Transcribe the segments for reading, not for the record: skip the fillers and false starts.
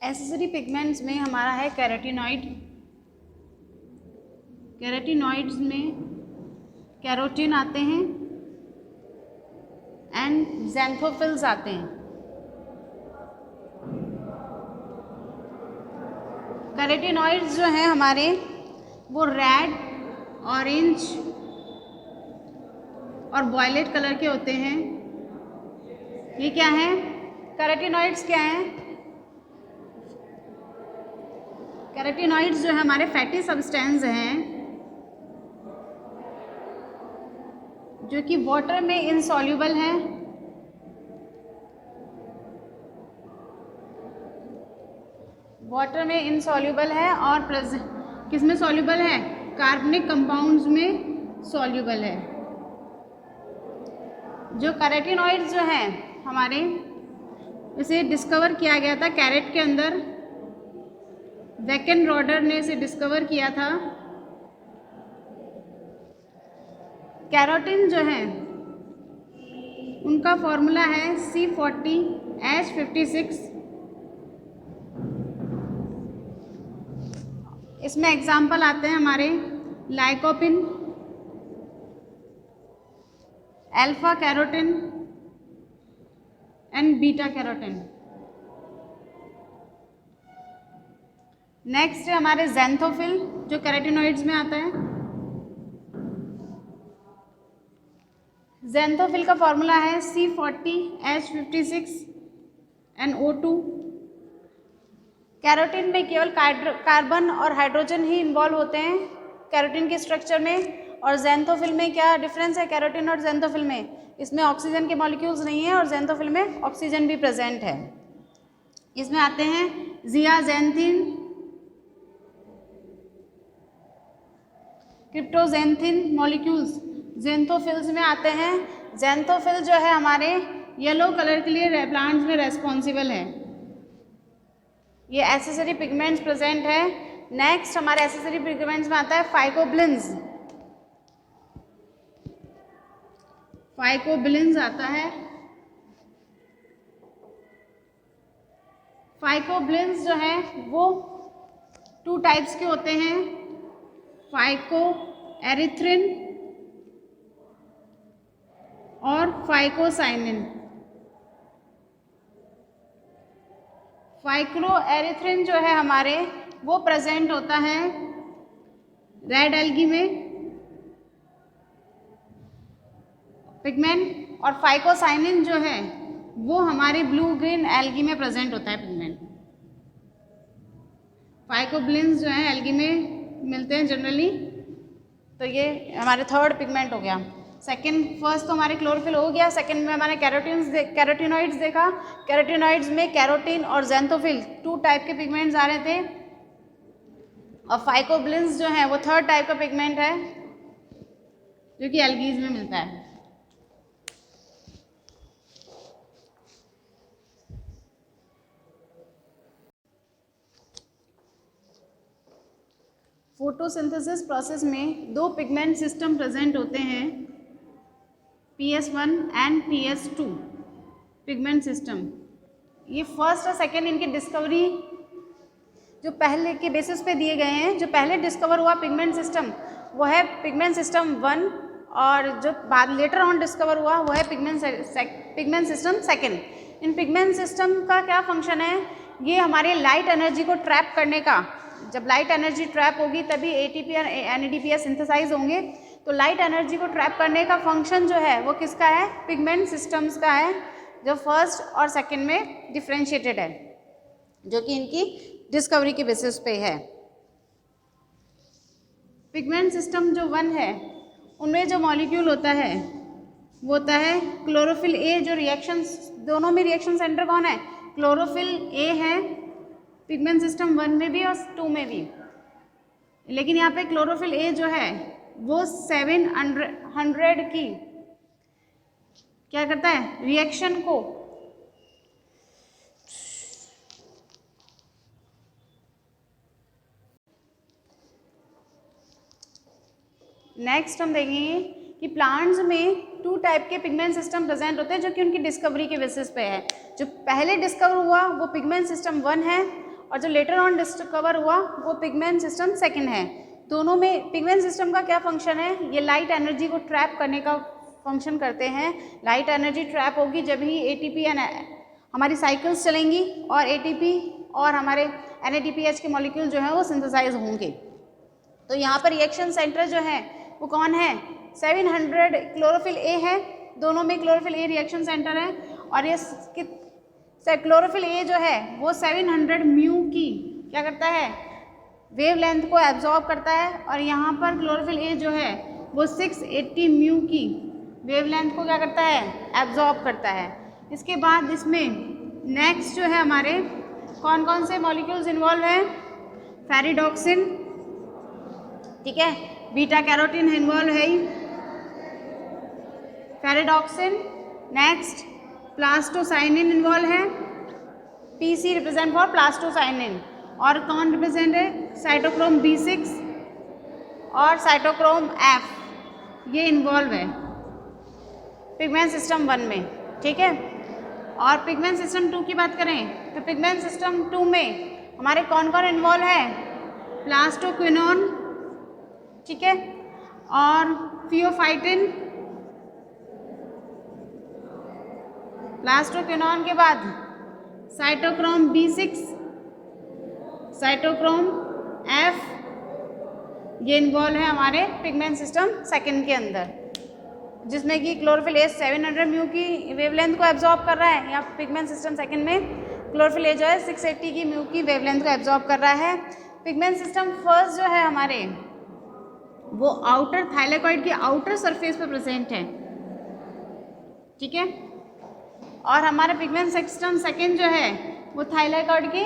Accessory pigments में हमारा है कैरोटीनॉइड। कैरोटीनॉइड्स में कैरोटीन आते हैं एंड ज़ैंथोफिल्स आते हैं। कैरोटीनॉइड्स जो हैं हमारे वो रेड, ऑरेंज और वॉयलेट कलर के होते हैं। ये क्या है? कैरोटीनॉइड्स क्या हैं? कैरोटीनॉइड्स जो है हमारे फैटी सब्सटेंस हैं जो कि वाटर में इनसॉल्युबल हैं, वाटर में इनसॉल्युबल है और किस में सॉल्युबल है? कार्बनिक कंपाउंड्स में सॉल्युबल है। जो कैरोटीनॉइड्स जो हैं हमारे, इसे डिस्कवर किया गया था कैरेट के अंदर। वैकेनरॉडर ने इसे डिस्कवर किया था। कैरोटीन जो है उनका फॉर्मूला है C40H56। इसमें एग्जाम्पल आते हैं हमारे lycopene, alpha carotene and beta carotene. Next है हमारे ज़ैंथोफिल जो कैरोटीनॉइड्स में आता है। ज़ैंथोफिल का फॉर्मूला है C40H56NO2। कैरोटीन में केवल कार्बन और हाइड्रोजन ही इन्वॉल्व होते हैं कैरोटीन के स्ट्रक्चर में। और ज़ैंथोफिल में क्या डिफरेंस है कैरोटीन और ज़ैंथोफिल में? इसमें ऑक्सीजन के मॉलिक्यूल्स नहीं है और ज़ैंथोफिल में ऑक्सीजन भी प्रेजेंट है। इसमें आते हैं ज़ियाज़ैंथिन, क्रिप्टोज़ैंथिन मॉलिक्यूल्स ज़ैंथोफिल्स में आते हैं। ज़ैंथोफिल जो है हमारे येलो कलर के लिए प्लांट्स में रेस्पॉन्सिबल है। ये एसेसरी पिगमेंट्स प्रेजेंट है। नेक्स्ट हमारे एसेसरी पिगमेंट्स में आता है फाइकोबिलिन्स। फाइकोबिलिन्स आता है। फाइकोबिलिन्स जो है वो 2 टाइप्स के होते हैं, फाइको एरिथ्रिन और फाइकोसाइनिन। फाइक्रो एरिथ्रिन जो है हमारे वो प्रेजेंट होता है रेड एल्गी में पिगमेंट, और फाइकोसाइनिन जो है वो हमारे ब्लू ग्रीन एल्गी में प्रेजेंट होता है पिगमेंट। फाइकोबिलिन्स जो है एल्गी में मिलते हैं जनरली। तो ये हमारे थर्ड पिगमेंट हो गया। फर्स्ट तो हमारे क्लोरोफिल हो गया। सेकंड में हमारे कैरोटीनॉइड्स देखा। कैरोटीनॉइड्स में कैरोटीन और ज़ैंथोफिल 2 टाइप के पिगमेंट्स आ रहे थे। और फाइकोबिलिन्स जो है वो थर्ड टाइप का पिगमेंट है जो कि एल्गीज में मिलता है। फोटोसिंथेसिस प्रोसेस में 2 पिगमेंट सिस्टम प्रेजेंट होते हैं, PS1 and PS2 pigment system. ये फर्स्ट और सेकेंड इनकी डिस्कवरी जो पहले के बेसिस पे दिए गए हैं। जो पहले डिस्कवर हुआ पिगमेंट सिस्टम वो है पिगमेंट सिस्टम 1, और जो बाद लेटर ऑन डिस्कवर हुआ वो है पिगमेंट सिस्टम सेकेंड। इन पिगमेंट सिस्टम का क्या फंक्शन है? ये हमारे लाइट एनर्जी को ट्रैप करने का, जब लाइट एनर्जी ट्रैप होगी तभी ATP और NADPH सिंथेसाइज होंगे। तो लाइट एनर्जी को ट्रैप करने का फंक्शन जो है वो किसका है? पिगमेंट सिस्टम्स का है, जो फर्स्ट और सेकंड में डिफ्रेंशिएटेड है, जो कि इनकी डिस्कवरी के बेसिस पे है। पिगमेंट सिस्टम जो 1 है उनमें जो मॉलिक्यूल होता है वो होता है क्लोरोफिल A। जो रिएक्शंस, दोनों में रिएक्शन सेंटर कौन है? क्लोरोफिल A है पिगमेंट सिस्टम 1 में भी और 2 में भी। लेकिन यहाँ पे क्लोरोफिल A जो है वो 700 की क्या करता है? रिएक्शन को नेक्स्ट हम देखेंगे कि प्लांट्स में 2 टाइप के पिगमेंट सिस्टम प्रेजेंट होते हैं जो कि उनकी डिस्कवरी के बेसिस पे है। जो पहले डिस्कवर हुआ वो पिगमेंट सिस्टम 1 है, और जो लेटर ऑन डिस्कवर हुआ वो पिगमेंट सिस्टम सेकंड है। दोनों में पिगमेंट सिस्टम का क्या फंक्शन है, ये लाइट एनर्जी को ट्रैप करने का फंक्शन करते हैं। लाइट एनर्जी ट्रैप होगी जब ही एटीपी एंड हमारी साइकिल्स चलेंगी और एटीपी और हमारे एनएडीपीएच के मॉलिक्यूल जो हैं वो सिंथेसाइज होंगे। तो यहाँ पर रिएक्शन सेंटर जो है वो कौन है, 700 क्लोरोफिल ए है, दोनों में क्लोरोफिल ए रिएक्शन सेंटर है। और ये क्लोरोफिल ए जो है वो 700 म्यू की क्या करता है, वेवलेंथ को एब्जॉर्ब करता है। और यहाँ पर क्लोरोफिल ए जो है वो 680 म्यू की वेवलेंथ को क्या करता है, एब्जॉर्ब करता है। इसके बाद इसमें नेक्स्ट जो है हमारे कौन कौन से मॉलिक्यूल्स इन्वॉल्व हैं, फेरिडॉक्सिन, ठीक है, बीटा कैरोटीन इन्वॉल्व है ही, फेरिडॉक्सिन। नेक्स्ट प्लास्टोसाइनिन इन्वॉल्व है, पीसी रिप्रेजेंट फॉर प्लास्टोसाइनिन। और कौन रिप्रेजेंट है, साइटोक्रोम B6 और साइटोक्रोम F, ये इन्वॉल्व है पिगमेंट सिस्टम 1 में, ठीक है। और पिगमेंट सिस्टम 2 की बात करें तो पिगमेंट सिस्टम 2 में हमारे कौन कौन इन्वॉल्व है, प्लास्टोक्विनोन, ठीक है, और थियोफाइटिन। प्लास्टोक्विनोन के बाद साइटोक्रोम B6, साइटोक्रोम F, ये इन्वॉल्व है हमारे पिगमेंट सिस्टम सेकंड के अंदर, जिसमें कि क्लोरोफिल ए 700 म्यू की वेवलेंथ को एब्जॉर्ब कर रहा है। यहाँ पिगमेंट सिस्टम सेकंड में क्लोरोफिल ए जो है 680 की म्यू की वेवलेंथ को एब्जॉर्ब कर रहा है। पिगमेंट सिस्टम फर्स्ट जो है हमारे वो आउटर थाइलेकॉइड की आउटर सरफेस पर प्रेजेंट है, ठीक है। और हमारा पिगमेंट सिस्टम सेकंड जो है वो थाइलेकॉइड की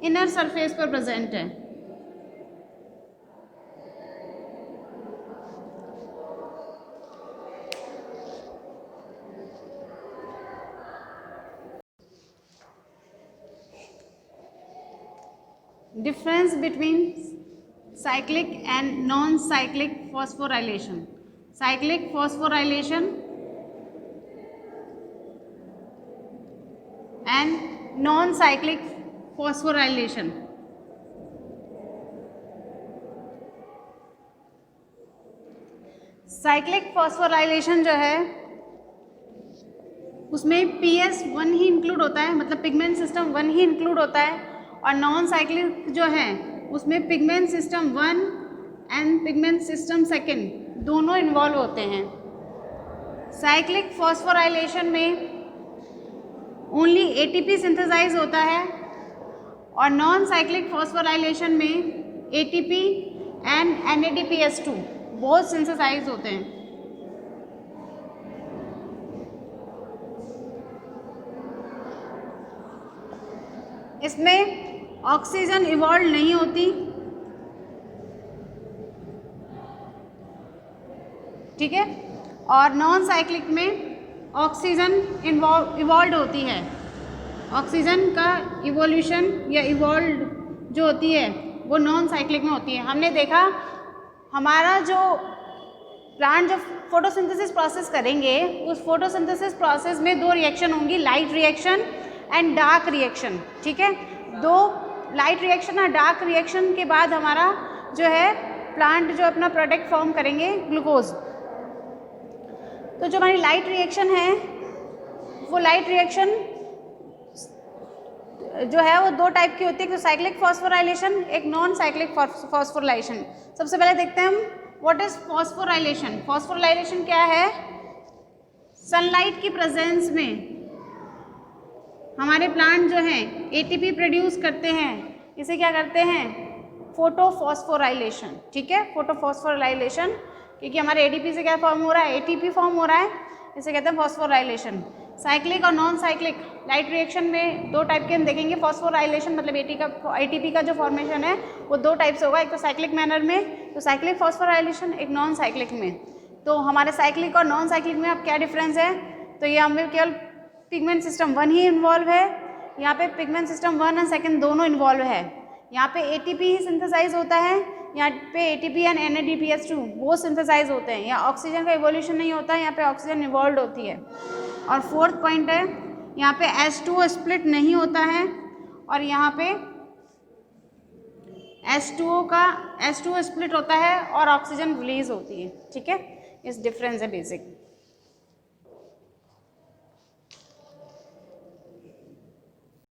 इनर सरफेस पर प्रेजेंट है। Difference between cyclic and non-cyclic phosphorylation. Cyclic phosphorylation and non-cyclic phosphorylation. Cyclic phosphorylation जो है उसमें PS1 ही इंक्लूड होता है, मतलब पिगमेंट सिस्टम 1 ही इंक्लूड होता है। और नॉन साइक्लिक जो है उसमें pigment system 1 and pigment system second दोनों इन्वॉल्व होते हैं। साइक्लिक फॉस्फोराइलेशन में ओनली ATP सिंथेसाइज होता है और नॉन साइक्लिक फॉस्फोराइलेशन में ATP एंड NADPH2 बहुत सिंथेसाइज होते हैं। इसमें ऑक्सीजन इवॉल्व नहीं होती, ठीक है, और नॉन साइक्लिक में ऑक्सीजन इवॉल्व होती है। ऑक्सीजन का इवोल्यूशन या इवॉल्व जो होती है वो नॉन साइक्लिक में होती है। हमने देखा हमारा जो प्लांट जो फोटोसिंथेसिस प्रोसेस करेंगे उस फोटोसिंथेसिस प्रोसेस में 2 रिएक्शन होंगी, light reaction and dark reaction, ठीक है। 2 लाइट रिएक्शन और डार्क रिएक्शन के बाद हमारा जो है प्लांट जो अपना प्रोडक्ट फॉर्म करेंगे ग्लूकोज। तो जो हमारी लाइट रिएक्शन है वो लाइट रिएक्शन जो है वो 2 टाइप की होती है, एक साइक्लिक फॉस्फोराइलेशन, एक नॉन साइक्लिक फॉस्फोराइलेशन। सबसे पहले देखते हैं हम व्हाट इज फॉस्फोराइलेशन। फॉस्फोराइलेशन क्या है, सनलाइट की प्रेजेंस में हमारे प्लांट जो हैं ATP प्रोड्यूस करते हैं, इसे क्या करते हैं, फोटोफॉस्फोराइलेशन, ठीक है, फोटोफॉस्फोराइलेशन, क्योंकि हमारे ADP से क्या फॉर्म हो रहा है, ATP फॉर्म हो रहा है, इसे कहते हैं फॉस्फोराइलेशन। साइक्लिक और नॉन साइक्लिक लाइट रिएक्शन में 2 टाइप के हम देखेंगे। फॉस्फोराइलेशन मतलब ATP का जो फॉर्मेशन है वो 2 टाइप से होगा, एक तो साइक्लिक मैनर में, तो साइक्लिक फॉस्फोराइलेशन, एक नॉन साइक्लिक में। तो हमारे साइक्लिक और नॉन साइक्लिक में अब क्या डिफरेंस है, तो ये हमें केवल पिगमेंट सिस्टम 1 ही इन्वॉल्व है, यहाँ पे पिगमेंट सिस्टम 1 और सेकंड दोनों इन्वॉल्व है। यहाँ पे ATP ही सिंथेसाइज होता है, यहाँ पे ATP एंड NADPH2 वो सिंथेसाइज होते हैं। यहाँ ऑक्सीजन का इवोल्यूशन नहीं होता है, यहाँ पे ऑक्सीजन इवॉल्व होती है। और 4th पॉइंट है, यहाँ पे H2O स्प्लिट नहीं होता है और यहाँ पे H2O का H2O स्प्लिट होता है और ऑक्सीजन रिलीज होती है, ठीक है, इस डिफरेंस है बेसिक।